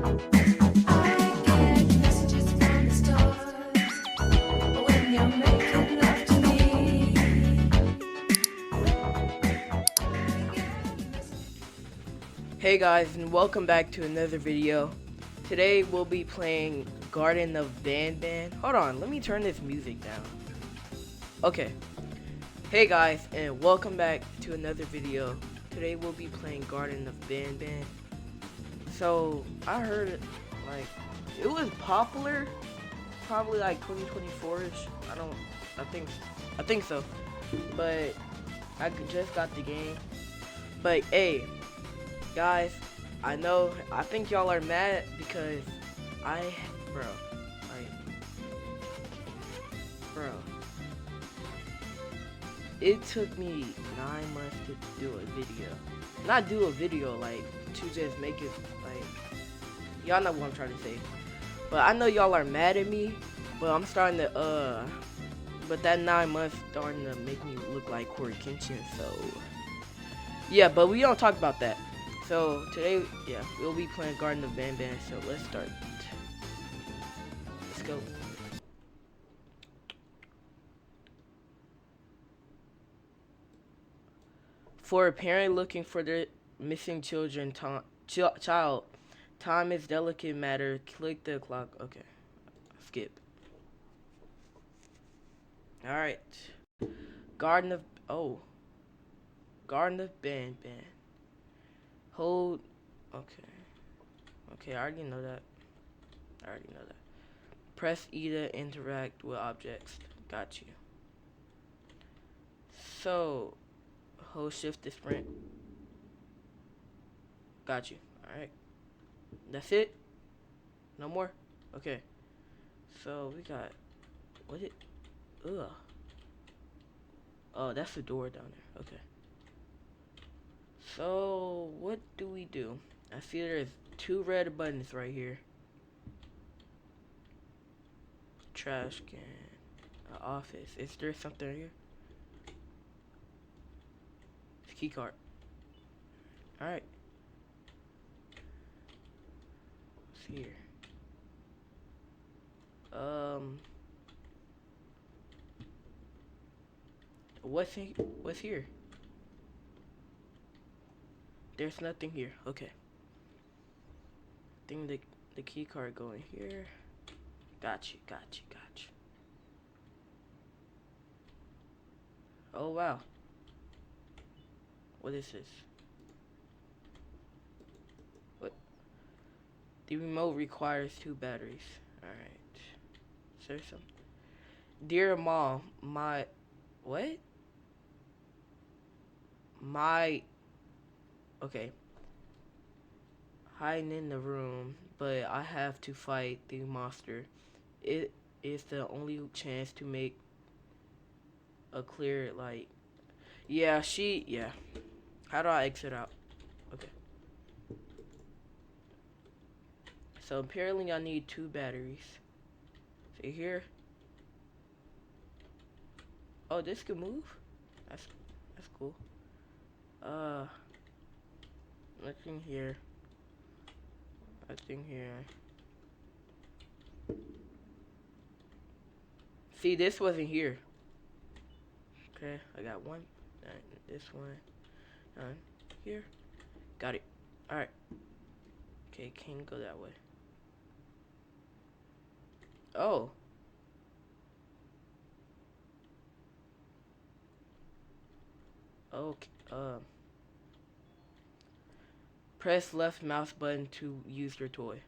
I get messages from the stars when you're making love to me. Hey guys, and welcome back to another video. Today we'll be playing Garten of Banban. Hold on, let me turn this music down. Okay. Hey guys, and welcome back to another video. Today we'll be playing Garten of banban. So I heard like it was popular, probably like 2024ish. I think so. But I just got the game. But hey, guys, I think y'all are mad because bro, like, bro, it took me 9 months to do a video. Not do a video, like, to just make it, like, y'all know what I'm trying to say. But I know y'all are mad at me, but I'm starting to, but that 9 months starting to make me look like Corey Kenshin, so, yeah, but we don't talk about that. So today, yeah, we'll be playing Garden of Banban. So let's start. Let's go. For a parent looking for their missing child, time is delicate matter. Click the clock. Okay, skip. All right. Garden of Garden of Banban. Hold. Okay. Okay, I already know that. Press E to interact with objects. Got you. So, hold shift to sprint. Got you. Alright. That's it? No more? Okay. So, we got. What it? Ugh. Oh, that's the door down there. Okay. So, what do we do? I see there's 2 red buttons right here. Trash can. Office. Is there something here? Key card. Alright. What's here? What's here? There's nothing here. Okay. Think the key card going here. Got you. Oh wow. What is this? What? The remote requires 2 batteries. Alright. Is there some? Dear Mom, what? My, okay. Hiding in the room, but I have to fight the monster. It is the only chance to make a clear, like, yeah, yeah. How do I exit out? Okay. So apparently I need 2 batteries. See here? Oh, this can move? That's cool. Nothing here. Nothing here. See, this wasn't here. Okay, I got one. This one. Here. Got it. Alright. Okay, can't go that way. Oh. Okay. Press left mouse button to use your toy.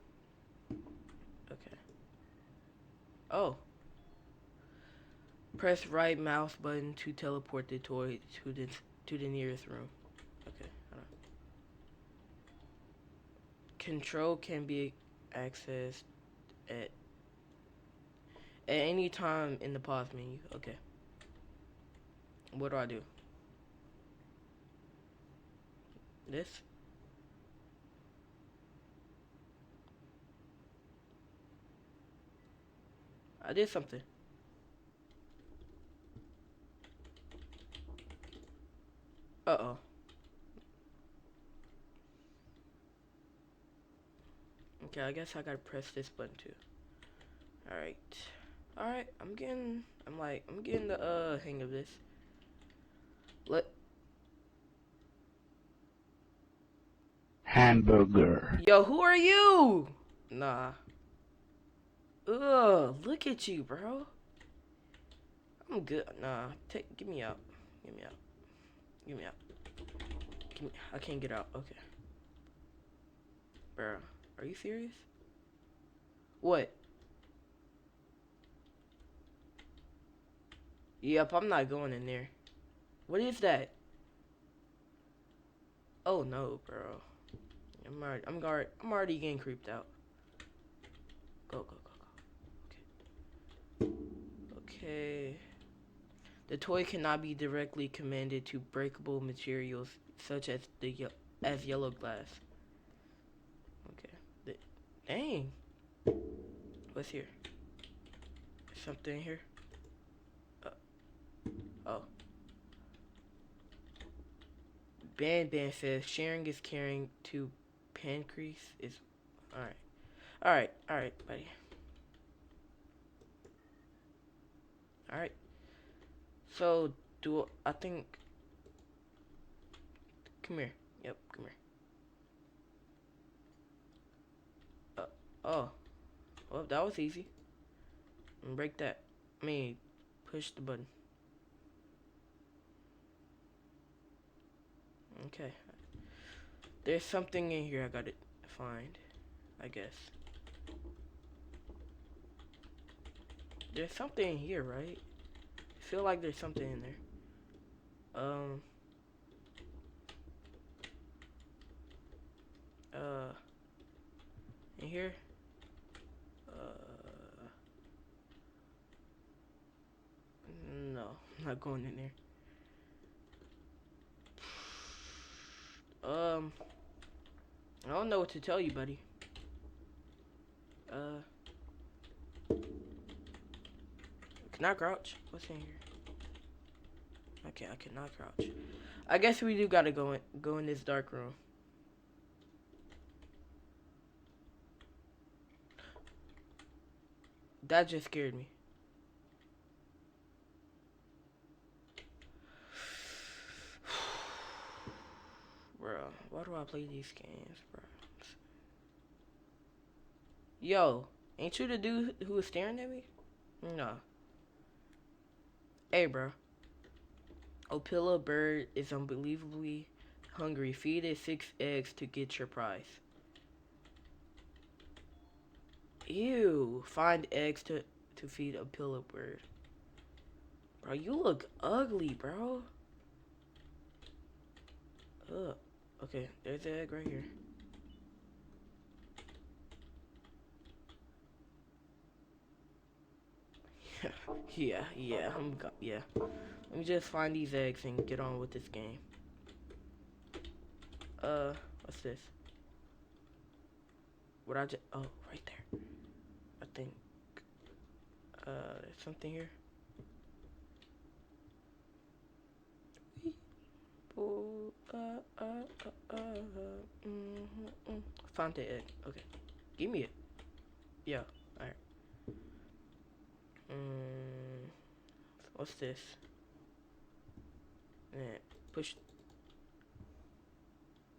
Okay. Oh. Press right mouse button to teleport the toy to the nearest room. Okay. Hold on. Control can be accessed at any time in the pause menu. Okay. What do I do? This? I did something. Uh-oh. Okay, I guess I gotta press this button too. Alright. Alright, I'm getting the hang of this. Hamburger. Yo, who are you? Nah. Ugh, look at you, bro. I'm good. Nah, get me out. Get me out. Get me out. I can't get out. Okay. Bro, are you serious? What? Yep, I'm not going in there. What is that? Oh no, bro. I'm already getting creeped out. Go, go, go, go. Okay. The toy cannot be directly commanded to breakable materials such as yellow glass. Okay. Dang. What's here? There's something here. Oh. Banban says sharing is caring to pancreas is alright. Alright, buddy. Alright. So I think come here. Yep, come here. Oh. Well, that was easy. And break that. Push the button. Okay. There's something in here I gotta find, I guess. There's something in here, right? I feel like there's something in there. In here? No, I'm not going in there. I don't know what to tell you, buddy. Can I crouch? What's in here? Okay, I cannot crouch. I guess we do gotta go in this dark room. That just scared me. Bro, why do I play these games, bro? Yo, ain't you the dude who was staring at me? No. Hey, bro. Opila bird is unbelievably hungry. Feed it 6 eggs to get your prize. Ew. Find eggs to feed a pillow bird. Bro, you look ugly, bro. Ugh. Okay, there's the egg right here. yeah. Yeah. Let me just find these eggs and get on with this game. What's this? Oh, right there. I think, there's something here. Found the egg. Okay. Give me it. Yeah. Alright. What's this? Push.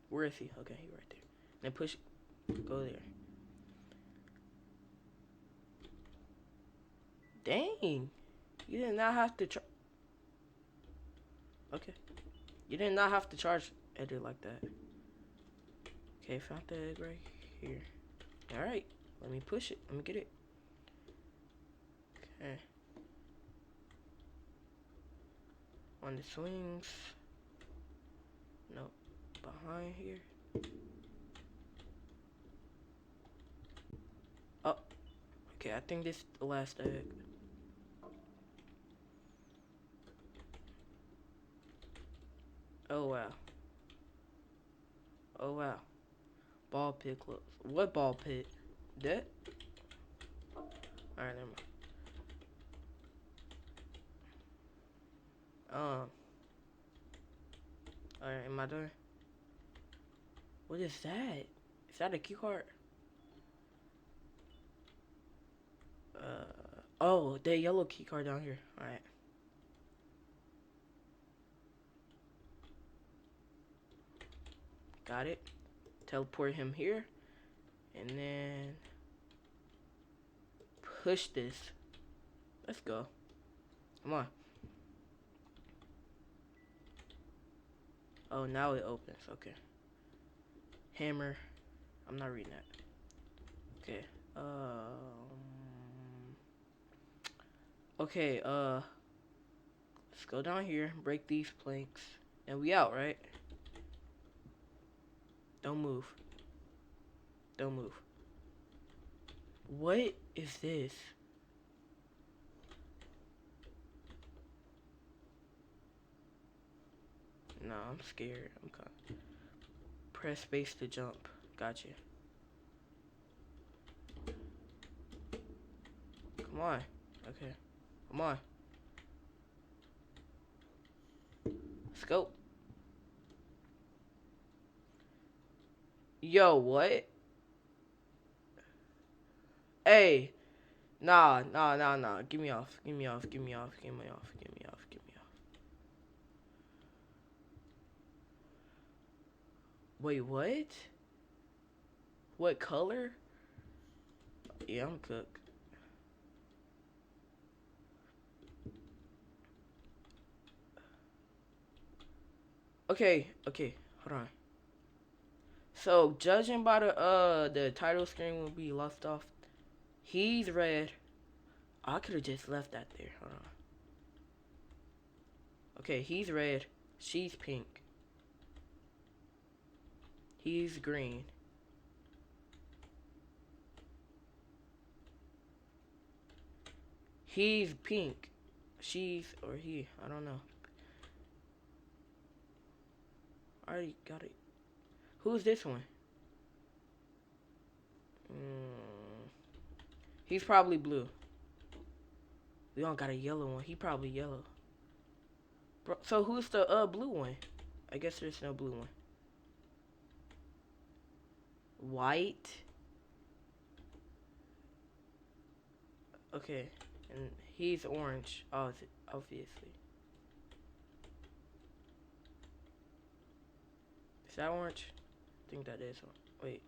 Where is he? Okay, he's right there. Then push. Go there. Dang. You did not have to Okay. You did not have to charge at it like that. Okay, found the egg right here. Alright. Let me push it. Let me get it. Okay. On the swings. No. Behind here. Oh. Okay, I think this is the last egg. Oh wow. Oh wow. Ball pit close. What ball pit? That? Alright, never mind. Alright, am I done? What is that? Is that a key card? Oh, the yellow key card down here. Alright. Got it. Teleport him here. And then push this. Let's go. Come on. Oh, now it opens. Okay. Hammer. I'm not reading that. Okay. Okay, let's go down here, break these planks, and we out, right? Don't move. Don't move. What is this? No, I'm scared. I'm kind of... Press space to jump. Gotcha. Come on. Okay. Come on. Let's go. Yo, what? Hey. Nah. Give me off. Give me off. Give me off. Give me off. Give me off. Give me off. Wait, what? What color? Yeah, I'm cooked. Okay, hold on. So judging by the title screen will be left off. He's red. I could have just left that there. Hold on. Okay, he's red. She's pink. He's green. He's pink. She's or he. I don't know. I already got it. Who's this one? He's probably blue. We don't got a yellow one. He probably yellow. Bro, so who's the blue one? I guess there's no blue one. White. Okay, and he's orange. Oh, obviously. Is that orange? I think that is one. Wait.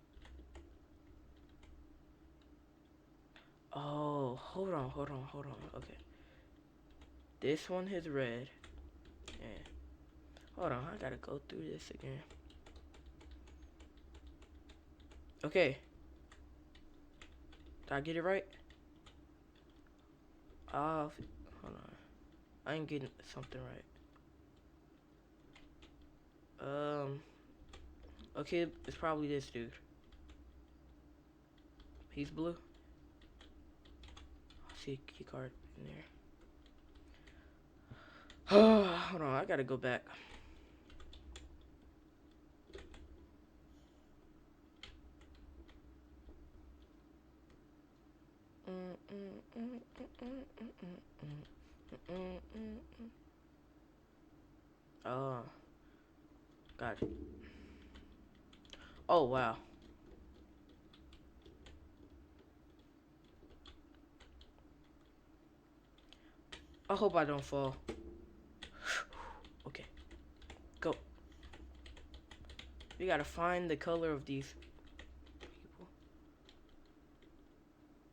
Oh, hold on. Okay. This one is red. Yeah. Hold on, I gotta go through this again. Okay. Did I get it right? Hold on. I ain't getting something right. Okay, it's probably this dude. He's blue. I see a key card in there. Hold on, I gotta go back. Oh, got it. Oh, wow. I hope I don't fall. Okay, go. We gotta find the color of these people.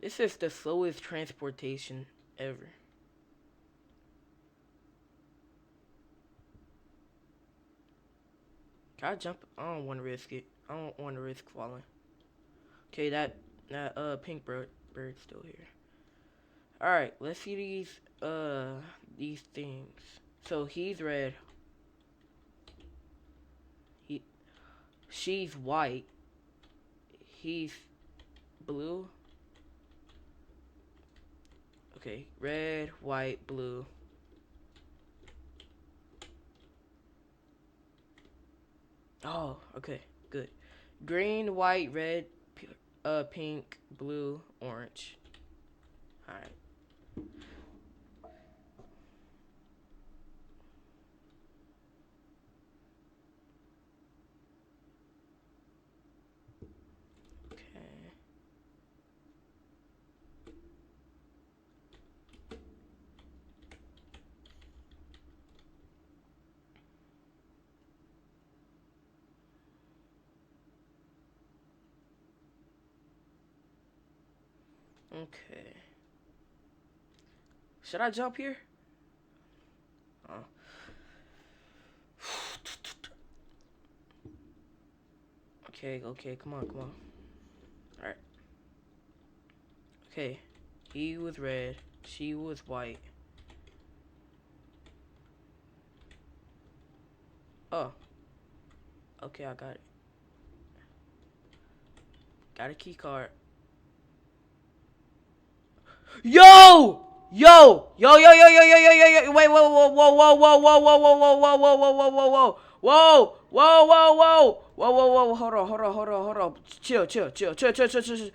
This is the slowest transportation ever. Can I jump? I don't want to risk it. I don't want to risk falling. Okay, that pink bird's still here. All right, let's see these things. So he's red. She's white. He's blue. Okay, red, white, blue. Oh, okay, good. Green, white, red, pink, blue, orange. All right. Okay. Okay. Should I jump here? Oh. Okay, okay, come on, come on. Alright. Okay. He was red. She was white. Oh. Okay, I got it. Got a key card. Yo! Yo! Yo, yo, yo, yo, yo, yo, yo, yo, wait, whoa, whoa, whoa, whoa, whoa, whoa, whoa, whoa, whoa, whoa, whoa, whoa, whoa, whoa. Whoa! Whoa, whoa, whoa! Whoa, whoa, whoa, hold on, hold on, hold on, hold on. Chill, chill, chill, chill, chill, chill, chill, chill.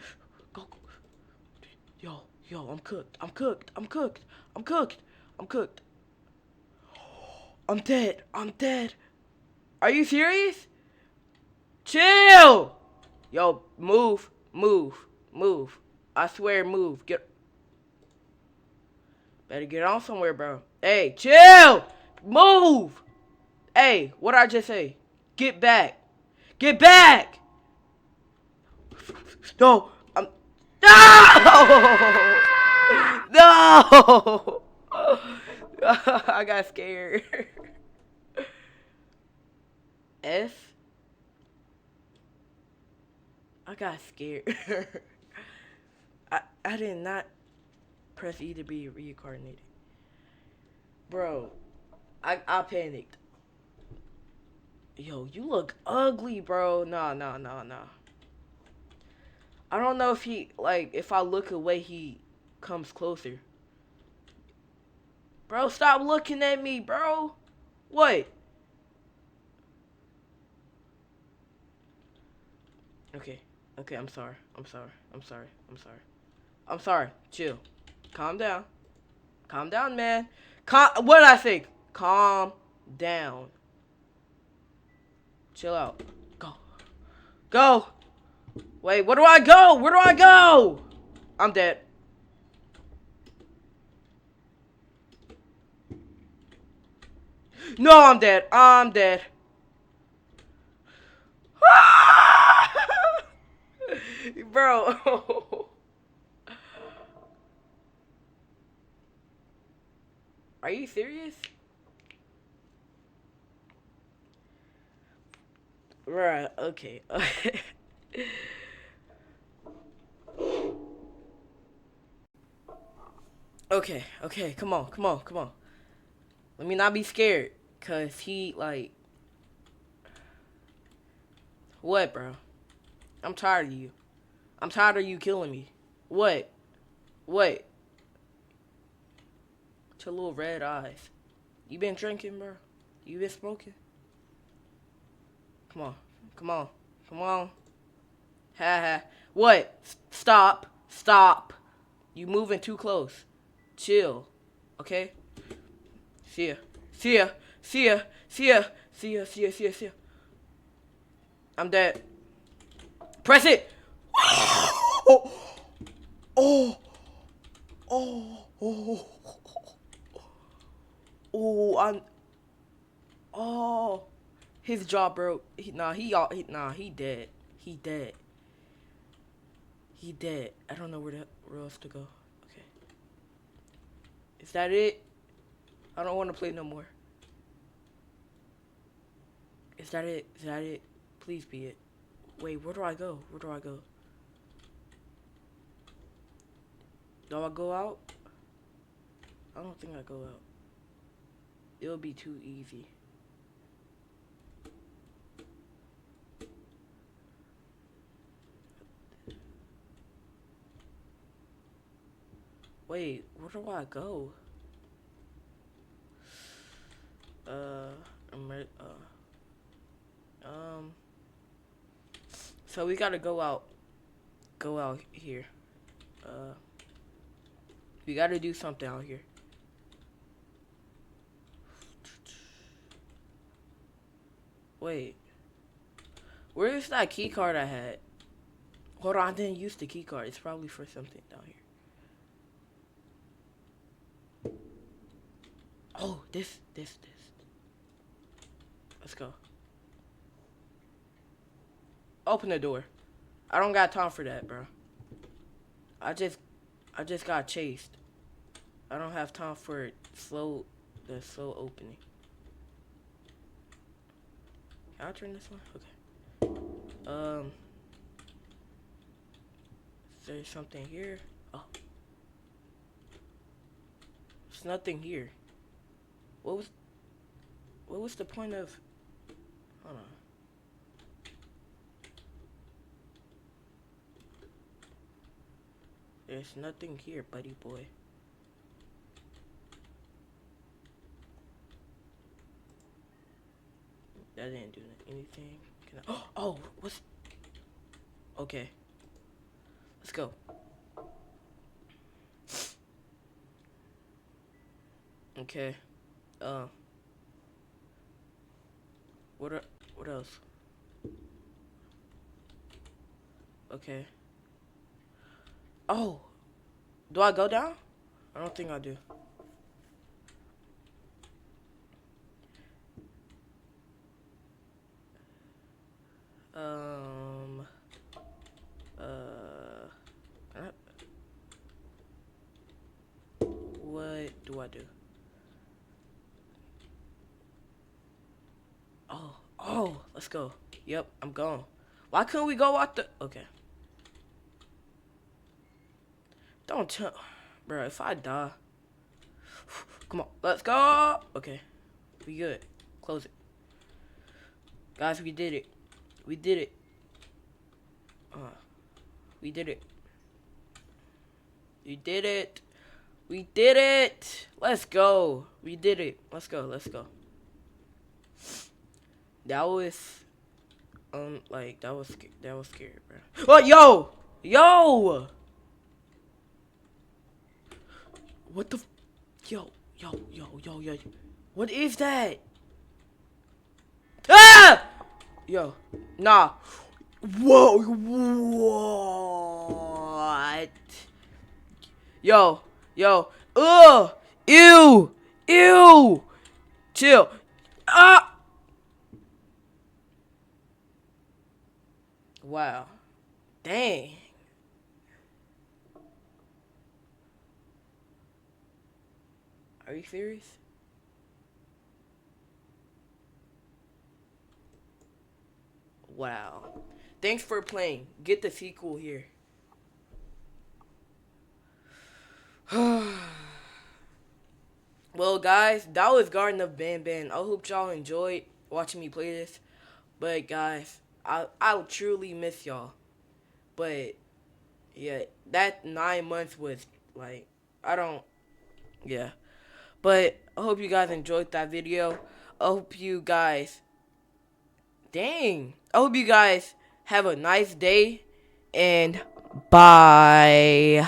Go, go. Yo, yo, I'm cooked. I'm cooked. I'm cooked. I'm cooked. I'm cooked. I'm dead. I'm dead. Are you serious? Chill! Yo, move, move, move. I swear, move. Better get on somewhere, bro. Hey, chill! Move! Hey, what I just say? Get back. Get back! No! I'm... No! No! I got scared. S? I got scared. I did not press E to be reincarnated. Bro, I panicked. Yo, you look ugly, bro. Nah, nah, nah, nah. I don't know if he, like, if I look away, he comes closer. Bro, stop looking at me, bro. What? Okay. Okay, I'm sorry. I'm sorry. I'm sorry. I'm sorry. I'm sorry. Chill. Calm down. Calm down, man. What did I say? Calm down. Chill out. Go. Go. Wait, where do I go? Where do I go? I'm dead. No, I'm dead. I'm dead. Bro. Are you serious? Right, okay. Okay, okay, come on, come on, come on. Let me not be scared. Cause he like what, bro? I'm tired of you. I'm tired of you killing me. What? What? With your little red eyes. You been drinking, bro? You been smoking? Come on. Come on. Come on. Ha ha. What? Stop. Stop. You moving too close. Chill. Okay? See ya. See ya. See ya. See ya. See ya. See ya. See ya. See ya. I'm dead. Press it. Oh. Oh. Oh. Oh. Oh. I'm. Oh. His jaw broke. He dead. He dead. He dead. I don't know where else to go. Okay. Is that it? I don't want to play no more. Is that it? Is that it? Please be it. Wait, where do I go? Where do I go? Do I go out? I don't think I go out. It'll be too easy. Wait, where do I go? So we gotta go out. Go out here. We gotta do something out here. Wait. Where is that key card I had? Hold on, I didn't use the key card. It's probably for something down here. Oh, this. Let's go. Open the door. I don't got time for that, bro. I just I just got chased. I don't have time for the slow opening. Can I turn this one? Okay. Is there something here? Oh. There's nothing here. What was the point of... Hold on. There's nothing here, buddy boy. That didn't do anything. Can I... Oh, what's... Okay. Let's go. Okay. What else? Okay. Oh, do I go down? I don't think I do. Um. What do I do? Oh, let's go. Yep, I'm gone. Why couldn't we go out the... Okay. Don't tell... Bro, if I die... Come on, let's go! Okay, we good. Close it. Guys, we did it. We did it. We did it. We did it. We did it. Let's go. We did it. Let's go. Let's go. That was... like, that was scary, bro. Oh, yo! What the... Yo. What is that? Ah! Yo. Nah. Whoa. What? Yo. Ugh. Ew. Chill. Ah! Wow. Dang. Are you serious? Wow. Thanks for playing. Get the sequel here. Well, guys, that was Garden of Banban. I hope y'all enjoyed watching me play this. But, guys, I'll truly miss y'all. But, yeah, that 9 months was, like, yeah. But, I hope you guys enjoyed that video. I hope you guys have a nice day, and bye.